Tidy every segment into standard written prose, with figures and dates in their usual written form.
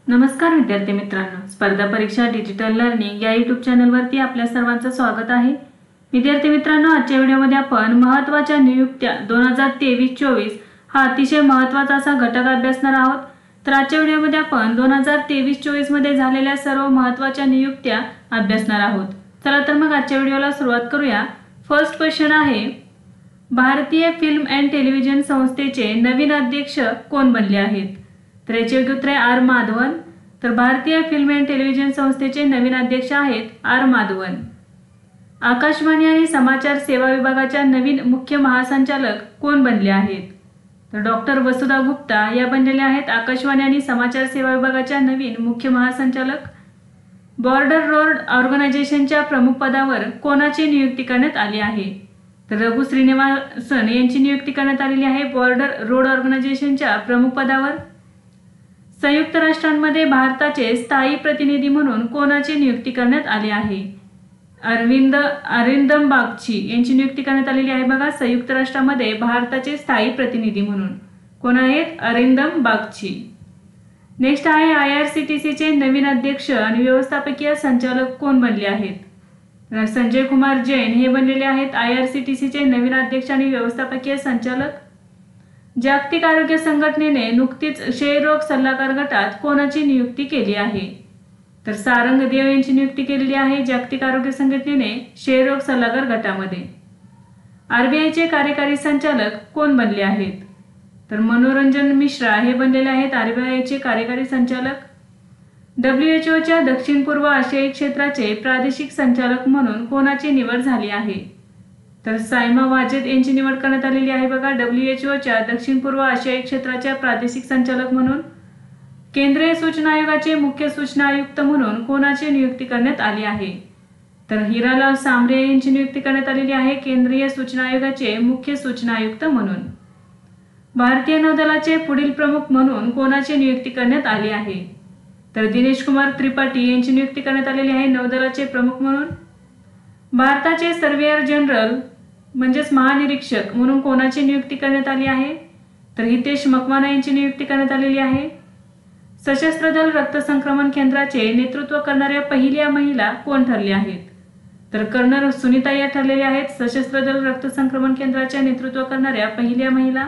नमस्कार विद्यार्थी मित्रांनो, स्पर्धा परीक्षा डिजिटल लर्निंग या यूट्यूब चॅनलवरती आपल्या सर्वांचं स्वागत आहे। विद्यार्थी मित्रांनो, आजच्या व्हिडिओमध्ये आपण महत्त्वाच्या नियुक्त्या 2023-24 हा अतिशय महत्त्वाचा असा घटक अभ्यासणार आहोत। तर आजच्या व्हिडिओमध्ये आपण 2023-24 मध्ये झालेल्या सर्व महत्त्वाच्या नियुक्त्या अभ्यासणार आहोत। चला तर मग आजच्या व्हिडिओला सुरुवात करूया। फर्स्ट क्वेश्चन आहे, भारतीय फिल्म अँड टेलिव्हिजन संस्थेचे नवीन अध्यक्ष कोण बनले आहेत? तर याचे योग्य उत्तर आहे आर माधवन। तर भारतीय फिल्म अँड टेलिव्हिजन संस्थेचे नवीन अध्यक्ष आहेत आर माधवन। आकाशवाणी आणि समाचार सेवा विभागाच्या नवीन मुख्य महासंचालक कोण बनले आहेत? तर डॉक्टर वसुधा गुप्ता या बनलेल्या आहेत आकाशवाणी आणि समाचार सेवा विभागाच्या नवीन मुख्य महासंचालक। बॉर्डर रोड ऑर्गनायझेशनच्या प्रमुख पदावर कोणाची नियुक्ती करण्यात आली आहे? तर रघु श्रीनिवासन यांची नियुक्ती करण्यात आलेली आहे बॉर्डर रोड ऑर्गनायझेशनच्या प्रमुख पदावर। संयुक्त राष्ट्रांमध्ये भारताचे स्थायी प्रतिनिधी म्हणून कोणाची नियुक्ती करण्यात आली आहे? अरिंदम बागची यांची नियुक्ती करण्यात आलेली आहे बघा संयुक्त राष्ट्रांमध्ये भारताचे स्थायी प्रतिनिधी म्हणून। कोण आहेत? अरिंदम बागची। नेक्स्ट आहे, IRCTCचे नवीन अध्यक्ष आणि व्यवस्थापकीय संचालक कोण बनले आहेत? संजय कुमार जैन हे बनलेले आहेत IRCTCचे नवीन अध्यक्ष आणि व्यवस्थापकीय संचालक। जागतिक आरोग्य संघटनेने नुकतीच क्षयरोग सल्लागार गटात कोणाची नियुक्ती केली आहे? तर सारंग देव यांची नियुक्ती केलेली आहे जागतिक आरोग्य संघटनेने क्षयरोग सल्लागार गटामध्ये। RBIचे कार्यकारी संचालक कोण बनले आहेत? तर मनोरंजन मिश्रा हे बनलेले आहेत RBIचे कार्यकारी संचालक। WHOच्या दक्षिण पूर्व आशियाई क्षेत्राचे प्रादेशिक संचालक म्हणून कोणाची निवड झाली आहे? तर सायमा वाजेद यांची निवड करण्यात आलेली आहे बघा WHOच्या दक्षिण पूर्व आशियाई क्षेत्राच्या प्रादेशिक संचालक म्हणून। केंद्रीय सूचना आयोगाचे मुख्य सूचना आयुक्त म्हणून कोणाची नियुक्ती करण्यात आली आहे? तर हिरालाल सांबरे यांची नियुक्ती करण्यात आलेली आहे केंद्रीय सूचना आयोगाचे मुख्य सूचना आयुक्त म्हणून। भारतीय नौदलाचे पुढील प्रमुख म्हणून कोणाची नियुक्ती करण्यात आली आहे? तर दिनेश कुमार त्रिपाठी यांची नियुक्ती करण्यात आलेली आहे नौदलाचे प्रमुख म्हणून। भारताचे सर्वेयर जनरल म्हणजेच महानिरीक्षक म्हणून कोणाची नियुक्ती करण्यात आली आहे? तर हितेश मकवाना यांची नियुक्ती करण्यात आलेली आहे। सशस्त्र दल रक्त संक्रमण केंद्राचे नेतृत्व करणाऱ्या पहिल्या महिला कोण ठरल्या आहेत? तर कर्नल सुनीता या ठरलेल्या आहेत सशस्त्र दल रक्त संक्रमण केंद्राचे नेतृत्व करणाऱ्या पहिल्या महिला।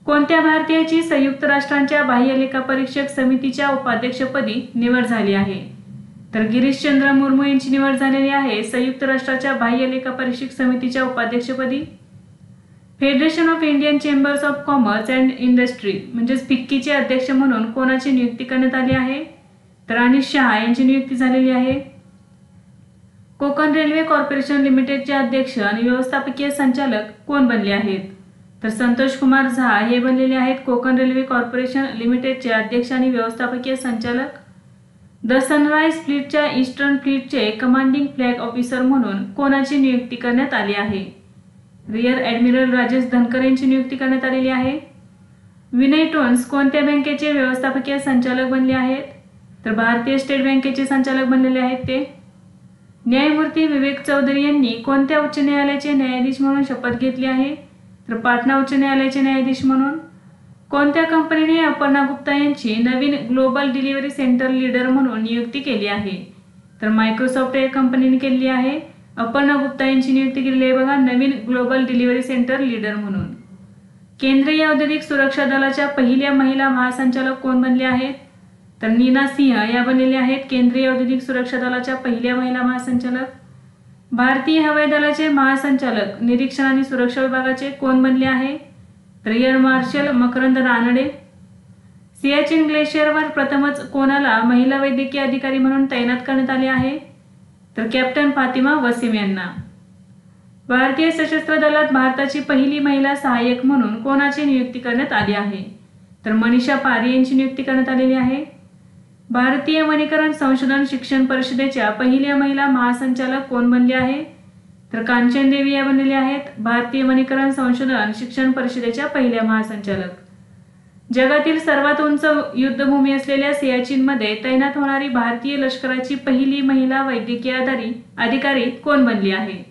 कोणत्या भारतीयाची संयुक्त राष्ट्रांच्या बाह्य लेखा परीक्षक समितीच्या उपाध्यक्षपदी निवड झाली आहे? तर गिरीशचंद्र मुर्मू यांची निवड झालेली आहे संयुक्त राष्ट्राच्या बाह्य लेखा परीक्षक समितीच्या उपाध्यक्षपदी। Federation of Indian chambers of commerce and industry म्हणजेच फिक्कीचे अध्यक्ष म्हणून कोणाची नियुक्ती करण्यात आली आहे? तर अनिश शहा यांची नियुक्ती झालेली आहे। कोकण रेल्वे कॉर्पोरेशन लिमिटेडचे अध्यक्ष आणि व्यवस्थापकीय संचालक कोण बनले आहेत? तर संतोष कुमार झा हे बनलेले आहेत कोकण रेल्वे कॉर्पोरेशन लिमिटेडचे अध्यक्ष आणि व्यवस्थापकीय संचालक। द सनराइज फ्लीटच्या ईस्टर्न फ्लीटचे कमांडिंग फ्लॅग ऑफिसर म्हणून कोणाची नियुक्ती करण्यात आली आहे? रिअर ॲडमिरल राजेश धनकर यांची नियुक्ती करण्यात आलेली आहे। विनय टोन्स कोणत्या बँकेचे व्यवस्थापकीय संचालक बनले आहेत? तर भारतीय स्टेट बँकेचे संचालक बनलेले आहेत ते। न्यायमूर्ती विवेक चौधरी यांनी कोणत्या उच्च न्यायालयाचे न्यायाधीश म्हणून शपथ घेतली आहे? तर पाटणा उच्च न्यायालयाचे न्यायाधीश म्हणून। कोणत्या कंपनीने अपर्णा गुप्ता यांची नवीन ग्लोबल डिलिव्हरी सेंटर लीडर म्हणून नियुक्ती केली आहे? तर मायक्रोसॉफ्ट या कंपनीने केली आहे अपर्णा गुप्ता यांची नियुक्ती केलेली आहे बघा नवीन ग्लोबल डिलिव्हरी सेंटर लीडर म्हणून। केंद्रीय औद्योगिक सुरक्षा दलाच्या पहिल्या महिला महासंचालक कोण बनले आहेत? तर नीना सिंह या बनलेल्या आहेत केंद्रीय औद्योगिक सुरक्षा दलाच्या पहिल्या महिला महासंचालक। भारतीय हवाई दलाचे महासंचालक निरीक्षण आणि सुरक्षा विभागाचे कोण बनले आहे? तर एअर मार्शल मकरंद रानडे। सियाचिन ग्लेशियरवर प्रथमच कोणाला महिला वैद्यकीय अधिकारी म्हणून तैनात करण्यात आले आहे? तर कॅप्टन फातिमा वसीम यांना। भारतीय सशस्त्र दलात भारताची पहिली महिला सहाय्यक म्हणून कोणाची नियुक्ती करण्यात आली आहे? तर मनीषा पारी यांची नियुक्ती करण्यात आलेली आहे। भारतीय वनीकरण संशोधन शिक्षण परिषदेच्या पहिल्या महिला महासंचालक कोण बनले आहे? तर कांचन देवी या बनलेल्या आहेत भारतीय वनीकरण संशोधन शिक्षण परिषदेच्या पहिल्या महासंचालक। जगातील सर्वात उंच युद्धभूमी असलेल्या सियाचीनमध्ये तैनात होणारी भारतीय लष्कराची पहिली महिला वैद्यकीय अधिकारी कोण बनली आहे?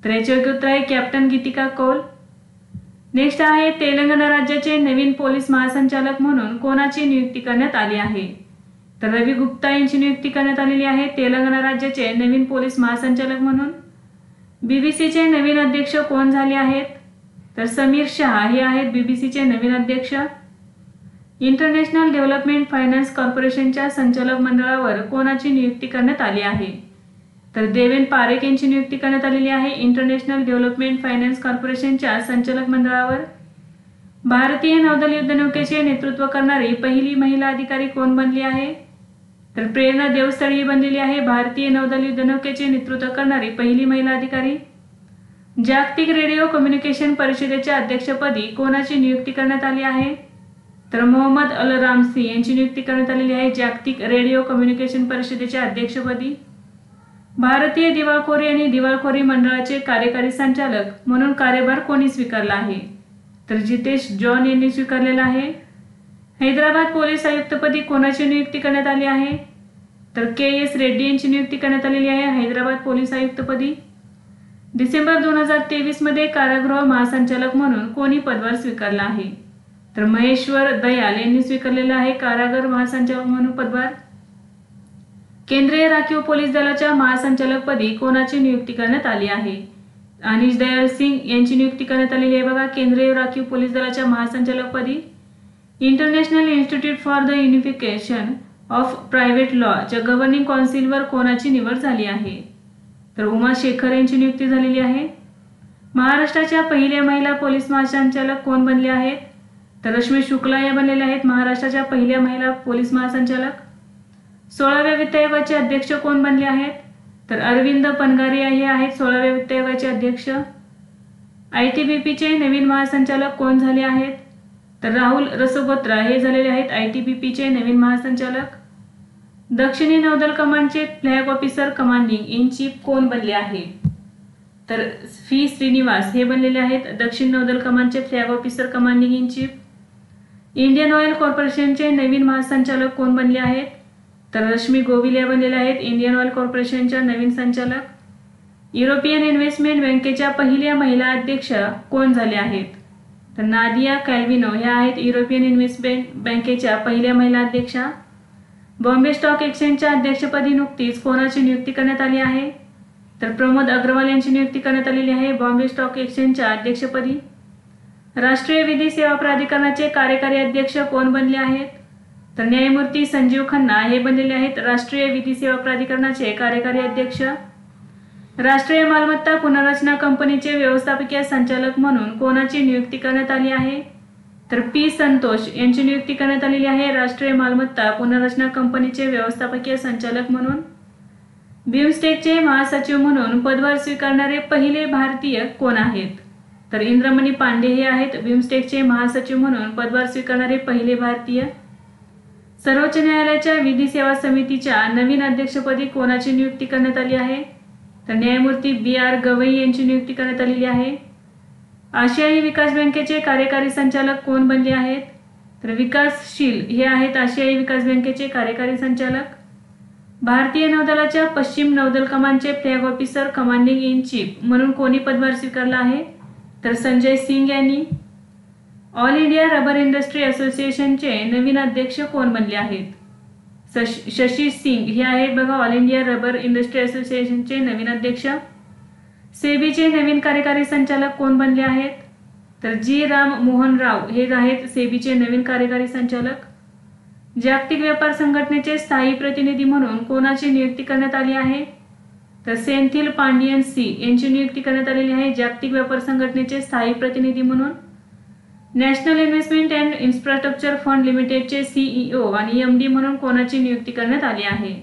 तर याचे योग्य उत्तर आहे कॅप्टन गीतिका कौल। नेक्स्ट आहे तेलंगणा राज्याचे नवीन पोलीस महासंचालक म्हणून कोणाची नियुक्ती करण्यात आली आहे? तर रवी गुप्ता यांची नियुक्ती करण्यात आलेली आहे तेलंगणा राज्याचे नवीन पोलीस महासंचालक म्हणून. बीबीसीचे नवीन अध्यक्ष कोण झाले आहेत? तर समीर शहा हे आहेत बीबीसीचे नवीन अध्यक्ष. इंटरनॅशनल डेव्हलपमेंट फायनान्स कॉर्पोरेशनच्या संचालक मंडळावर कोणाची नियुक्ती करण्यात आली आहे? तर देवेन पारेख यांची नियुक्ती करण्यात आलेली आहे इंटरनॅशनल डेव्हलपमेंट फायनान्स कॉर्पोरेशनच्या संचालक मंडळावर. भारतीय नौदल युद्धनौकेचे नेतृत्व करणारी पहिली महिला अधिकारी कोण बनली आहे? तर प्रेरणा देवस्थळी बनलेली आहे भारतीय नौदल युद्धनौकेचे नेतृत्व करणारी पहिली महिला अधिकारी. जागतिक रेडिओ कम्युनिकेशन परिषदेच्या अध्यक्षपदी कोणाची नियुक्ती करण्यात आली आहे? तर मोहम्मद अल रामसी यांची नियुक्ती करण्यात आलेली आहे जागतिक रेडिओ कम्युनिकेशन परिषदेच्या अध्यक्षपदी. भारतीय दिवाळखोरी आणि दिवाळखोरी मंडळाचे कार्यकारी संचालक म्हणून कार्यभार कोणी स्वीकारला आहे? तर जितेश जॉन यांनी स्वीकारलेला आहे. हैदराबाद पोलीस आयुक्तपदी कोणाची नियुक्ती करण्यात आली आहे? तर के.एस. रेड्डी यांची नियुक्ती करण्यात आलेली आहे हैदराबाद पोलीस आयुक्तपदी. डिसेंबर 2023 मध्ये कारागृह महासंचालक म्हणून कोणी पदभार स्वीकारला आहे? तर महेश्वर दयाल यांनी स्वीकारलेला आहे कारागृह महासंचालक म्हणून पदभार. केंद्रीय राखीव पोलीस दलाच्या महासंचालकपदी कोणाची नियुक्ती करण्यात आली आहे? अनिश दयाल सिंग यांची नियुक्ती करण्यात आलेली आहे बघा केंद्रीय राखीव पोलीस दलाच्या महासंचालकपदी. International institute for the unification of private लॉच्या गव्हर्निंग काउन्सिलवर कोणाची निवड झाली आहे? तर उमा शेखर यांची नियुक्ती झालेली आहे. महाराष्ट्राच्या पहिल्या महिला पोलीस महासंचालक कोण बनले आहेत? तर रश्मी शुक्ला या बनलेल्या आहेत महाराष्ट्राच्या पहिल्या महिला पोलीस महासंचालक. 16व्या वित्त आयोगाचे अध्यक्ष कोण बनले आहेत? तर अरविंद पनगारिया हे आहेत 16व्या वित्त आयोगाचे अध्यक्ष. ITBPचे नवीन महासंचालक कोण झाले आहेत? तर राहुल रसोगोत्रा हे झालेले आहेत ITBPचे नवीन महासंचालक. दक्षिणी नौदल कमांडचे flag officer commanding in chief कोण बनले आहे? तर व्ही श्रीनिवास हे बनलेले आहेत दक्षिण नौदल कमांडचे flag officer commanding in chief. Indian oil कॉर्पोरेशनचे नवीन महासंचालक कोण बनले आहेत? तर रश्मी गोविल या बनलेल्या आहेत इंडियन ऑइल कॉर्पोरेशनच्या नवीन संचालक. युरोपियन इन्व्हेस्टमेंट बँकेच्या पहिल्या महिला अध्यक्ष कोण झाले आहेत? तर नादिया कॅल्विनो ह्या आहेत युरोपियन इन्व्हेस्टमेंट बँकेच्या पहिल्या महिला अध्यक्षा. बॉम्बे स्टॉक एक्सचेंजच्या अध्यक्षपदी नुकतीच कोणाची नियुक्ती करण्यात आली आहे? तर प्रमोद अग्रवाल यांची नियुक्ती करण्यात आलेली आहे बॉम्बे स्टॉक एक्सचेंजच्या अध्यक्षपदी. राष्ट्रीय विधी सेवा प्राधिकरणाचे कार्यकारी अध्यक्ष कोण बनले आहेत? तर न्यायमूर्ती संजीव खन्ना हे बनलेले आहेत राष्ट्रीय विधी सेवा प्राधिकरणाचे कार्यकारी अध्यक्ष. राष्ट्रीय मालमत्ता पुनर्रचना कंपनीचे व्यवस्थापकीय संचालक म्हणून कोणाची नियुक्ती करण्यात आली आहे? तर पी संतोष यांची नियुक्ती करण्यात आलेली आहे राष्ट्रीय मालमत्ता पुनर्रचना कंपनीचे व्यवस्थापकीय संचालक म्हणून. बिमस्टेकचे महासचिव म्हणून पदभार स्वीकारणारे पहिले भारतीय कोण आहेत? तर इंद्रमणी पांडे हे आहेत बिमस्टेकचे महासचिव म्हणून पदभार स्वीकारणारे पहिले भारतीय. सर्वोच्च न्यायालयाच्या विधी सेवा समितीच्या नवीन अध्यक्षपदी कोणाची नियुक्ती करण्यात आली आहे? तर न्यायमूर्ती BR गवई यांची नियुक्ती करण्यात आलेली आहे. आशियाई विकास बँकेचे कार्यकारी संचालक कोण बनले आहेत? तर विकासशील हे आहेत आशियाई विकास बँकेचे कार्यकारी संचालक. भारतीय नौदलाच्या पश्चिम नौदल कमांडचे flag officer commanding in chief म्हणून कोणी पदभार स्वीकारला आहे? तर संजय सिंग यांनी. ऑल इंडिया रबर इंडस्ट्री असोसिएशनचे नवीन अध्यक्ष कोण बनले आहेत? शशी सिंग हे आहेत बघा ऑल इंडिया रबर इंडस्ट्री असोसिएशनचे नवीन अध्यक्ष. सेबीचे नवीन कार्यकारी संचालक कोण बनले आहेत? तर जी राम मोहन राव हे आहेत सेबीचे नवीन कार्यकारी संचालक. जागतिक व्यापार संघटनेचे स्थायी प्रतिनिधी म्हणून कोणाची नियुक्ती करण्यात आली आहे? तर सेंथिल पांडियन सी यांची नियुक्ती करण्यात आलेली आहे जागतिक व्यापार संघटनेचे स्थायी प्रतिनिधी म्हणून. National investment and infrastructure fund लिमिटेडचे CEO आणि MD म्हणून कोणाची नियुक्ती करण्यात आली आहे?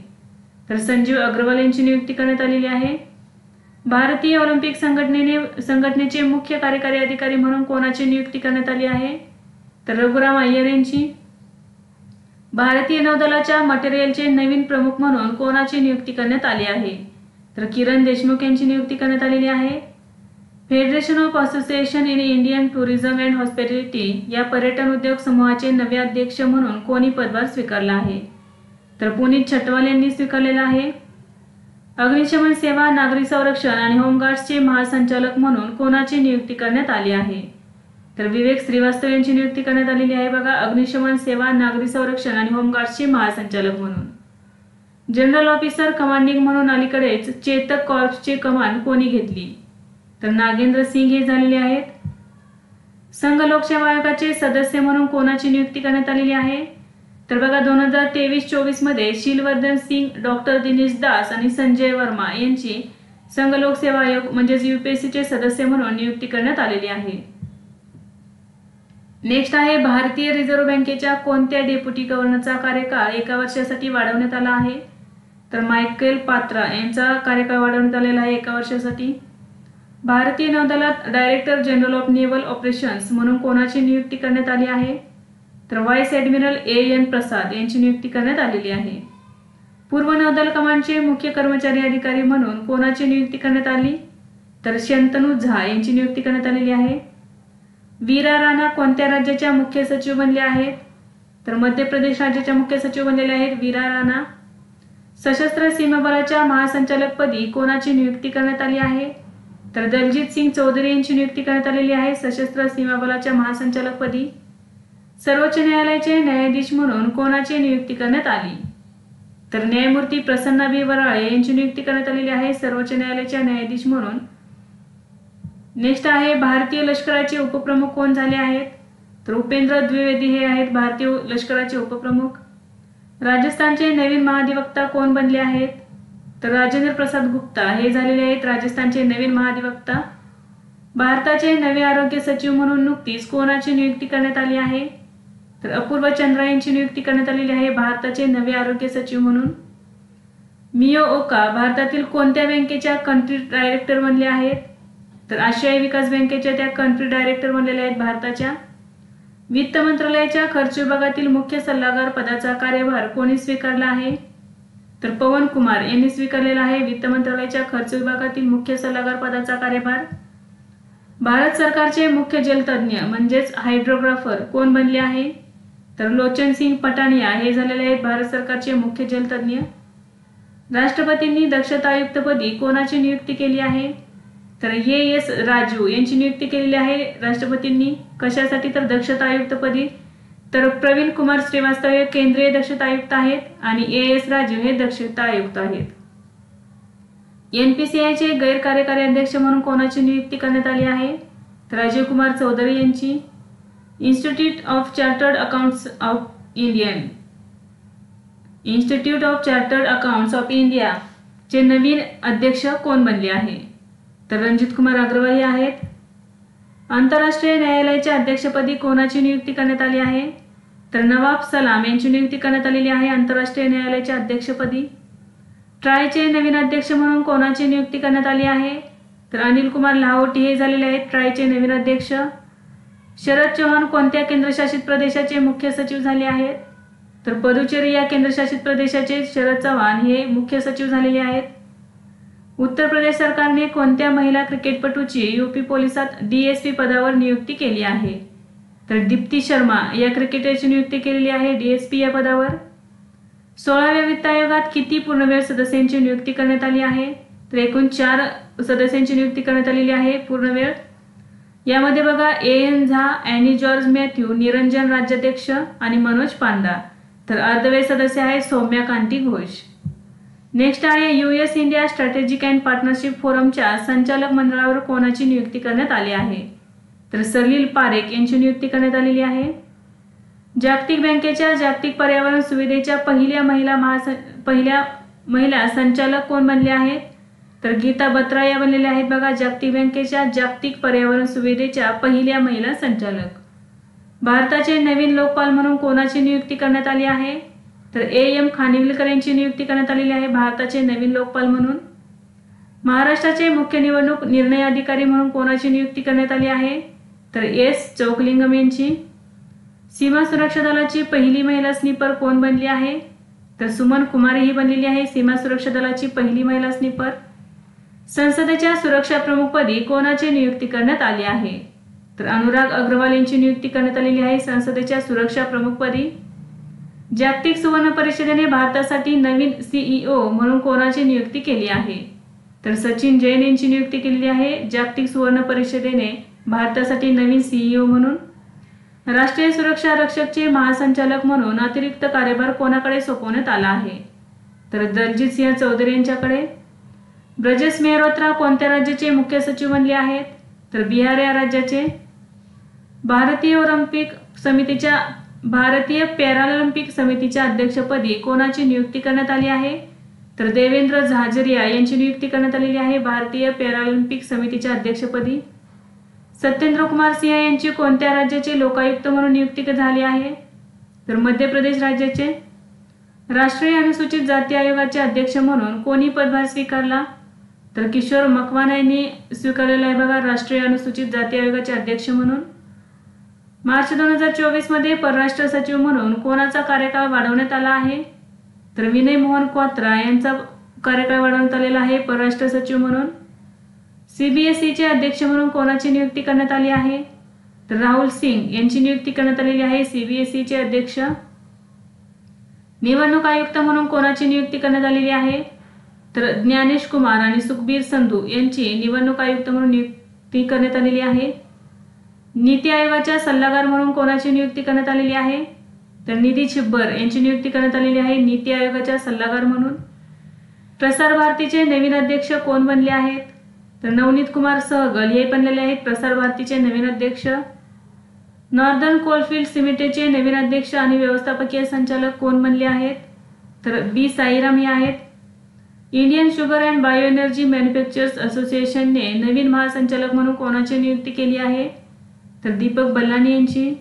तर संजीव अग्रवाल यांची नियुक्ती करण्यात आलेली आहे. भारतीय ऑलिम्पिक संघटनेचे मुख्य कार्यकारी अधिकारी म्हणून कोणाची नियुक्ती करण्यात आली आहे? तर रघुराम अय्यर यांची. भारतीय नौदलाच्या मटेरियलचे नवीन प्रमुख म्हणून कोणाची नियुक्ती करण्यात आली आहे? तर किरण देशमुख यांची नियुक्ती करण्यात आलेली आहे. Federation of association in Indian tourism and hospitality या पर्यटन उद्योग समूहाचे नवे अध्यक्ष म्हणून कोणी पदभार स्वीकारला आहे? तर पुनीत छटवाल यांनी स्वीकारलेला आहे. अग्निशमन सेवा, नागरी संरक्षण आणि होमगार्ड्सचे महासंचालक म्हणून कोणाची नियुक्ती करण्यात आली आहे? तर विवेक श्रीवास्तव यांची नियुक्ती करण्यात आलेली आहे बघा अग्निशमन सेवा, नागरी संरक्षण आणि होमगार्ड्सचे महासंचालक म्हणून. जनरल ऑफिसर कमांडिंग म्हणून अलीकडेच चेतक कॉर्प्सची कमान कोणी घेतली? तर नागेंद्र सिंग हे झालेले आहेत. संघ लोकसेवा आयोगाचे सदस्य म्हणून कोणाची नियुक्ती करण्यात आलेली आहे? तर बघा 2023-24 मध्ये शीलवर्धन सिंग, डॉक्टर दिनेश दास आणि संजय वर्मा यांची संघ लोकसेवा आयोग म्हणजेच यूपीएससीचे सदस्य म्हणून नियुक्ती करण्यात आलेली आहे. नेक्स्ट आहे भारतीय रिझर्व्ह बँकेच्या कोणत्या डेप्युटी गव्हर्नरचा कार्यकाळ 1 वर्षासाठी वाढवण्यात आला आहे? तर मायकेल पात्रा यांचा कार्यकाळ वाढवण्यात आलेला आहे 1 वर्षासाठी. भारतीय नौदलात director general of naval operations म्हणून कोणाची नियुक्ती करण्यात आली आहे? तर व्हाईस ॲडमिरल AN प्रसाद यांची नियुक्ती करण्यात आलेली आहे. पूर्व नौदल कमांडचे मुख्य कर्मचारी अधिकारी म्हणून कोणाची नियुक्ती करण्यात आली? तर शंतनू झा यांची नियुक्ती करण्यात आलेली आहे. वीरा राणा कोणत्या राज्याच्या मुख्य सचिव बनल्या आहेत? तर मध्य प्रदेश राज्याच्या मुख्य सचिव बनलेल्या आहेत वीरा राणा. सशस्त्र सीमा बलाच्या महासंचालकपदी कोणाची नियुक्ती करण्यात आली आहे? तर दलजीत सिंग चौधरी यांची नियुक्ती करण्यात आलेली आहे सशस्त्र सीमा बलाच्या महासंचालकपदी. सर्वोच्च न्यायालयाचे न्यायाधीश म्हणून कोणाची नियुक्ती करण्यात आली? तर न्यायमूर्ती प्रसन्ना बी वराळे यांची नियुक्ती करण्यात आलेली आहे सर्वोच्च न्यायालयाच्या न्यायाधीश म्हणून. नेक्स्ट आहे भारतीय लष्कराचे उपप्रमुख कोण झाले आहेत? तर उपेंद्र द्विवेदी हे आहेत भारतीय लष्कराचे उपप्रमुख. राजस्थानचे नवीन महाधिवक्ता कोण बनले आहेत? तर राजेंद्र प्रसाद गुप्ता हे झालेले आहेत राजस्थानचे नवीन महाधिवक्ता. भारताचे नवे आरोग्य सचिव म्हणून नुकतीच कोणाची नियुक्ती करण्यात आली आहे? तर अपूर्व चंद्रा यांची नियुक्ती करण्यात आलेली आहे भारताचे नवे आरोग्य सचिव म्हणून. मियो ओका भारतातील कोणत्या बँकेच्या कंट्री डायरेक्टर बनले आहेत? तर आशियाई विकास बँकेच्या त्या कंट्री डायरेक्टर बनलेल्या आहेत भारताच्या. वित्त मंत्रालयाच्या खर्च विभागातील मुख्य सल्लागार पदाचा कार्यभार कोणी स्वीकारला आहे? तर पवन कुमार यांनी स्वीकारलेला आहे वित्त मंत्रालयाच्या खर्च विभागातील मुख्य सल्लागार पदाचा कार्यभार. भारत सरकारचे मुख्य जलतज्ञ म्हणजेच हायड्रोग्राफर कोण बनले आहे? तर लोचन सिंग पटानिया हे झालेले आहेत भारत सरकारचे मुख्य जलतज्ञ. राष्ट्रपतींनी दक्षता आयुक्तपदी कोणाची नियुक्ती केली आहे? तर AS राजू यांची नियुक्ती केलेली आहे राष्ट्रपतींनी. कशासाठी? तर दक्षता आयुक्तपदी. तर प्रवीण कुमार श्रीवास्तव हे केंद्रीय दक्षता आयुक्त आहेत आणि AS राजू हे दक्षता आयुक्त आहेत. NPCIचे गैरकार्यकारी अध्यक्ष म्हणून कोणाची नियुक्ती करण्यात आली आहे? तर अजय कुमार चौधरी यांची. Institute of chartered accounts of India चे नवीन अध्यक्ष कोण बनले आहे? तर रणजित कुमार अग्रवाल हे आहेत. आंतरराष्ट्रीय न्यायालयाच्या अध्यक्षपदी कोणाची नियुक्ती करण्यात आली आहे? तर नवाब सलाम यांची नियुक्ती करण्यात आलेली आहे आंतरराष्ट्रीय न्यायालयाच्या अध्यक्षपदी. ट्रायचे नवीन अध्यक्ष म्हणून कोणाची नियुक्ती करण्यात आली आहे? तर अनिल कुमार लाहोटी हे झालेले आहेत ट्रायचे नवीन अध्यक्ष. शरद चौहान कोणत्या केंद्रशासित प्रदेशाचे मुख्य सचिव झाले आहेत? तर पुदुचेरी या केंद्रशासित प्रदेशाचे शरद चव्हाण हे मुख्य सचिव झालेले आहेत. उत्तर प्रदेश सरकारने कोणत्या महिला क्रिकेटपटूची UP पोलिसात DSP पदावर नियुक्ती केली आहे? तर दीप्ती शर्मा या क्रिकेटरची नियुक्ती केलेली आहे DSP या पदावर. 16व्या वित्त आयोगात किती पूर्णवेळ सदस्यांची नियुक्ती करण्यात आली आहे? तर एकूण 4 सदस्यांची नियुक्ती करण्यात आलेली आहे पूर्णवेळ. यामध्ये बघा AN झा, ॲनी जॉर्ज मॅथ्यू, निरंजन राज्याध्यक्ष आणि मनोज पांडा. तर अर्धवेळ सदस्य आहे सौम्या कांती घोष. नेक्स्ट आहे US India strategic and partnership फोरमच्या संचालक मंडळावर कोणाची नियुक्ती करण्यात आली आहे? तर सलील पारेख यांची नियुक्ती करण्यात आलेली आहे. जागतिक बँकेच्या जागतिक पर्यावरण सुविधेच्या पहिल्या महिला संचालक कोण बनले आहेत? तर गीता बत्रा या बनलेल्या आहेत बघा जागतिक बँकेच्या जागतिक पर्यावरण सुविधेच्या पहिल्या महिला संचालक. भारताचे नवीन लोकपाल म्हणून कोणाची नियुक्ती करण्यात आली आहे? तर AM खानविलकर यांची नियुक्ती करण्यात आलेली आहे भारताचे नवीन लोकपाल म्हणून. महाराष्ट्राचे मुख्य निवडणूक निर्णय अधिकारी म्हणून कोणाची नियुक्ती करण्यात आली आहे? तर S चौकलिंगम यांची. सीमा सुरक्षा दलाची पहिली महिला स्निपर कोण बनली आहे? तर सुमन कुमारी ही बनलेली आहे सीमा सुरक्षा दलाची पहिली महिला स्निपर. संसदेच्या सुरक्षा प्रमुखपदी कोणाची नियुक्ती करण्यात आली आहे? तर अनुराग अग्रवाल यांची नियुक्ती करण्यात आलेली आहे संसदेच्या सुरक्षा प्रमुखपदी. जागतिक सुवर्ण परिषदेने भारतासाठी नवीन CEO म्हणून कोणाची नियुक्ती केली आहे? तर सचिन जैन यांची नियुक्ती केलेली आहे जागतिक सुवर्ण परिषदेने भारतासाठी नवीन CEO म्हणून. राष्ट्रीय सुरक्षा रक्षकचे महासंचालक म्हणून अतिरिक्त कार्यभार कोणाकडे सोपवण्यात आला आहे? तर दलजीत सिंह चौधरी यांच्याकडे. ब्रजेश मेहरोत्रा कोणत्या राज्याचे मुख्य सचिव बनले आहेत? तर बिहार या राज्याचे. भारतीय पॅरालिम्पिक समितीच्या अध्यक्षपदी कोणाची नियुक्ती करण्यात आली आहे? तर देवेंद्र झाझरिया यांची नियुक्ती करण्यात आलेली आहे भारतीय पॅरालिम्पिक समितीच्या अध्यक्षपदी. सत्येंद्र कुमार सिंह यांची कोणत्या राज्याचे लोकायुक्त म्हणून नियुक्ती झाली आहे? तर मध्य प्रदेश राज्याचे. राष्ट्रीय अनुसूचित जाती आयोगाचे अध्यक्ष म्हणून कोणी पदभार स्वीकारला? तर किशोर मकवाना यांनी स्वीकारलेला आहे बघा राष्ट्रीय अनुसूचित जाती आयोगाचे अध्यक्ष म्हणून. मार्च 2024 मध्ये परराष्ट्र सचिव म्हणून कोणाचा कार्यकाळ वाढवण्यात आला आहे? तर विनय मोहन क्वात्रा यांचा कार्यकाळ वाढवण्यात आलेला आहे परराष्ट्र सचिव म्हणून. CBSEचे अध्यक्ष म्हणून कोणाची नियुक्ती करण्यात आली आहे? तर राहुल सिंग यांची नियुक्ती करण्यात आलेली आहे CBSEचे अध्यक्ष. निवडणूक आयुक्त म्हणून कोणाची नियुक्ती करण्यात आलेली आहे? तर ज्ञानेश कुमार आणि सुखबीर संधू यांची निवडणूक आयुक्त म्हणून नियुक्ती करण्यात आलेली आहे. नीती आयोगाच्या सल्लागार म्हणून कोणाची नियुक्ती करण्यात आलेली आहे? तर निधी छिब्बर यांची नियुक्ती करण्यात आलेली आहे नीती आयोगाच्या सल्लागार म्हणून. प्रसार भारतीचे नवीन अध्यक्ष कोण बनले आहेत? तर नवनीत कुमार सहगल हे बनलेले आहेत प्रसार भारतीचे नवीन अध्यक्ष. नॉर्दर्न कोलफील्ड लिमिटेडचे नवीन अध्यक्ष आणि व्यवस्थापकीय संचालक कोण बनले आहेत? तर B साईराम हे आहेत. Indian sugar and bio energy manufacturers असोसिएशनने नवीन महासंचालक म्हणून कोणाची नियुक्ती केली आहे? तर दीपक बल्लानी यांची.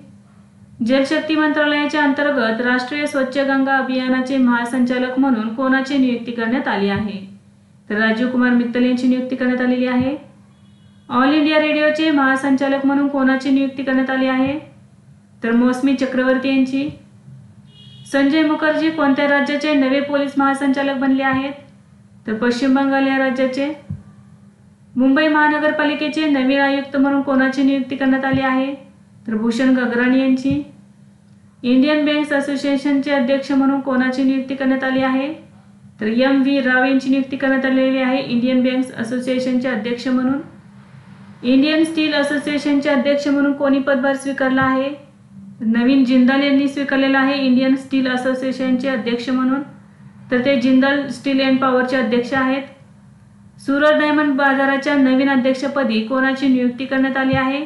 जलशक्ती मंत्रालयाच्या अंतर्गत राष्ट्रीय स्वच्छ गंगा अभियानाचे महासंचालक म्हणून कोणाची नियुक्ती करण्यात आली आहे? तर राजीव कुमार मित्तल यांची नियुक्ती करण्यात आलेली आहे. ऑल इंडिया रेडिओचे महासंचालक म्हणून कोणाची नियुक्ती करण्यात आली आहे? तर मौसमी चक्रवर्ती यांची. संजय मुखर्जी कोणत्या राज्याचे नवे पोलीस महासंचालक बनले आहेत? तर पश्चिम बंगाल या राज्याचे. मुंबई महानगरपालिकेचे नवीन आयुक्त म्हणून कोणाची नियुक्ती करण्यात आली आहे? तर भूषण गगराणी यांची. इंडियन बँक्स असोसिएशनचे अध्यक्ष म्हणून कोणाची नियुक्ती करण्यात आली आहे? तर M.V. राव यांची नियुक्ती करण्यात आलेली आहे इंडियन बँक्स असोसिएशनचे अध्यक्ष म्हणून. इंडियन स्टील असोसिएशनचे अध्यक्ष म्हणून कोणी पदभार स्वीकारला आहे? नवीन जिंदाल यांनी स्वीकारलेला आहे इंडियन स्टील असोसिएशनचे अध्यक्ष म्हणून. तर ते जिंदाल स्टील अँड पॉवरचे अध्यक्ष आहेत. सुरत डायमंड बाजाराच्या नवीन अध्यक्षपदी कोणाची नियुक्ती करण्यात आली आहे?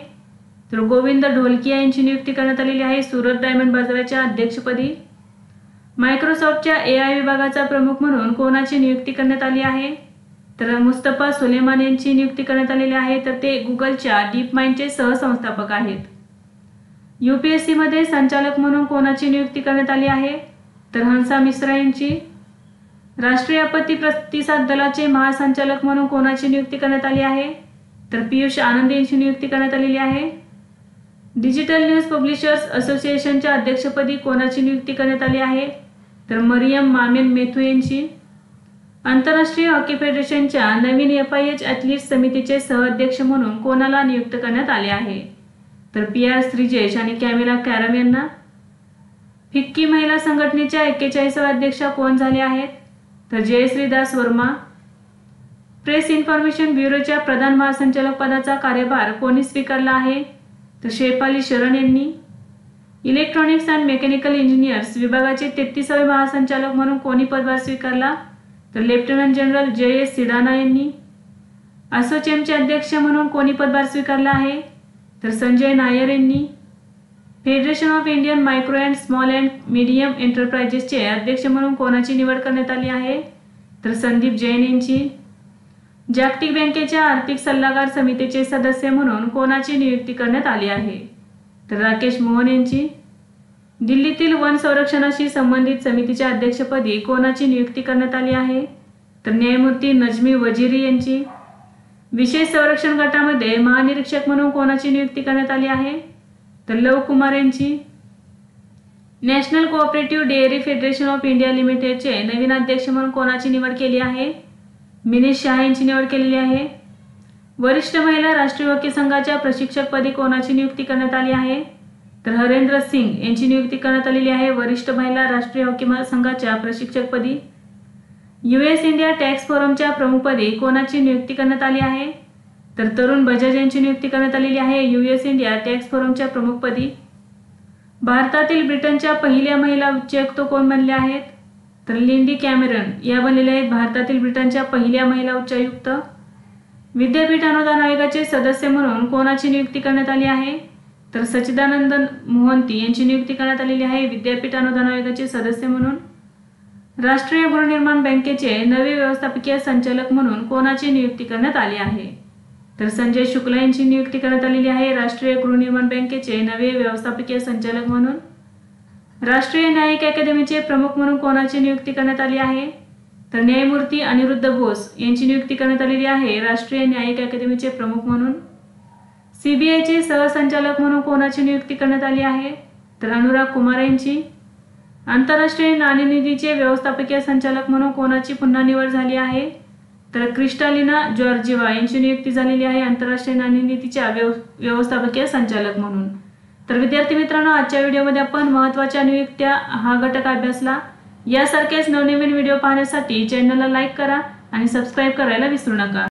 तर गोविंद ढोलकिया यांची नियुक्ती करण्यात आलेली आहे सुरत डायमंड बाजाराच्या अध्यक्षपदी. मायक्रोसॉफ्टच्या AI विभागाचा प्रमुख म्हणून कोणाची नियुक्ती करण्यात आली आहे? तर मुस्तफा सुलेमान यांची नियुक्ती करण्यात आलेली आहे. तर ते गुगलच्या डीप माइंडचे सहसंस्थापक आहेत. UPSC मध्ये संचालक म्हणून कोणाची नियुक्ती करण्यात आली आहे? तर हंसा मिश्रा यांची. राष्ट्रीय आपत्ती प्रतिसाद दलाचे महासंचालक म्हणून कोणाची नियुक्ती करण्यात आली आहे? तर पियुष आनंद यांची नियुक्ती करण्यात आलेली आहे. डिजिटल न्यूज पब्लिशर्स असोसिएशनच्या अध्यक्षपदी कोणाची नियुक्ती करण्यात आली आहे? तर मरियम मामेन मेथू यांची. आंतरराष्ट्रीय हॉकी फेडरेशनच्या नवीन FIH ॲथलीट्स समितीचे सहअध्यक्ष म्हणून कोणाला नियुक्त करण्यात आले आहे? तर PR श्रीजेश आणि कॅमिला कॅरम यांना. फिक्की महिला संघटनेच्या 41व्या अध्यक्षा कोण झाले आहेत? तर जयश्री दास वर्मा. प्रेस इन्फॉर्मेशन ब्युरोच्या प्रधान महासंचालक पदाचा कार्यभार कोणी स्वीकारला आहे? तर शेफाली शरण यांनी. इलेक्ट्रॉनिक्स अँड मेकॅनिकल इंजिनियर्स विभागाचे 33वे महासंचालक म्हणून कोणी पदभार स्वीकारला? तर लेफ्टनंट जनरल JS सिडाना यांनी. असोचेमचे अध्यक्ष म्हणून कोणी पदभार स्वीकारला आहे? तर संजय नायर यांनी. Federation of Indian micro and small and medium एंटरप्राइजेसचे अध्यक्ष म्हणून कोणाची निवड करण्यात आली आहे? तर संदीप जैन यांची. जागतिक बँकेच्या आर्थिक सल्लागार समितीचे सदस्य म्हणून कोणाची नियुक्ती करण्यात आली आहे? तर राकेश मोहन यांची. दिल्लीतील वन संरक्षणाशी संबंधित समितीच्या अध्यक्षपदी कोणाची नियुक्ती करण्यात आली आहे? तर न्यायमूर्ती नजमी वजिरी यांची. विशेष संरक्षण गटामध्ये महानिरीक्षक म्हणून कोणाची नियुक्ती करण्यात आली आहे? तर लव कुमार यांची. National cooperative dairy federation of India लिमिटेडचे नवीन अध्यक्ष म्हणून कोणाची निवड केली आहे? मिनेश शाह यांची निवड केलेली आहे. वरिष्ठ महिला राष्ट्रीय हॉकी संघाच्या प्रशिक्षकपदी कोणाची नियुक्ती करण्यात आली आहे? तर हरेंद्र सिंग यांची नियुक्ती करण्यात आलेली आहे वरिष्ठ महिला राष्ट्रीय हॉकी संघाच्या प्रशिक्षकपदी. US इंडिया टॅक्स फोरमच्या प्रमुखपदी कोणाची नियुक्ती करण्यात आली आहे? तर तरुण बजाज यांची नियुक्ती करण्यात आलेली आहे US इंडिया टॅक्स फोरमच्या प्रमुखपदी. भारतातील ब्रिटनच्या पहिल्या महिला उच्चायुक्त कोण बनल्या आहेत? तर लिंडी कॅमेरन या बनलेल्या आहेत भारतातील ब्रिटनच्या पहिल्या महिला उच्चायुक्त. विद्यापीठ अनुदान आयोगाचे सदस्य म्हणून कोणाची नियुक्ती करण्यात आली आहे? तर सच्चिदानंदन मोहंती यांची नियुक्ती करण्यात आलेली आहे विद्यापीठ अनुदान आयोगाचे सदस्य म्हणून. राष्ट्रीय गृहनिर्माण बँकेचे नवे व्यवस्थापकीय संचालक म्हणून कोणाची नियुक्ती करण्यात आली आहे? तर संजय शुक्ला यांची नियुक्ती करण्यात आलेली आहे राष्ट्रीय गृहनिर्माण बँकेचे नवे व्यवस्थापकीय संचालक म्हणून. राष्ट्रीय न्यायिक अकादमीचे प्रमुख म्हणून कोणाची नियुक्ती करण्यात आली आहे? तर न्यायमूर्ती अनिरुद्ध बोस यांची नियुक्ती करण्यात आलेली आहे राष्ट्रीय न्यायिक अकादमीचे प्रमुख म्हणून. CBIचे सहसंचालक म्हणून कोणाची नियुक्ती करण्यात आली आहे? तर अनुराग कुमार यांची. आंतरराष्ट्रीय नाणेनिधीचे व्यवस्थापकीय संचालक म्हणून कोणाची पुन्हा निवड झाली आहे? तर क्रिस्टालिना जॉर्जिवा यांची नियुक्ती झालेली आहे आंतरराष्ट्रीय नाणेनिधीच्या व्यवस्थापकीय संचालक म्हणून. तर विद्यार्थी मित्रांनो, आजच्या व्हिडिओमध्ये आपण महत्त्वाच्या नियुक्त्या हा घटक अभ्यासला. यासारखेच नवनवीन व्हिडिओ पाहण्यासाठी चॅनलला लाईक करा आणि सबस्क्राईब करायला विसरू नका.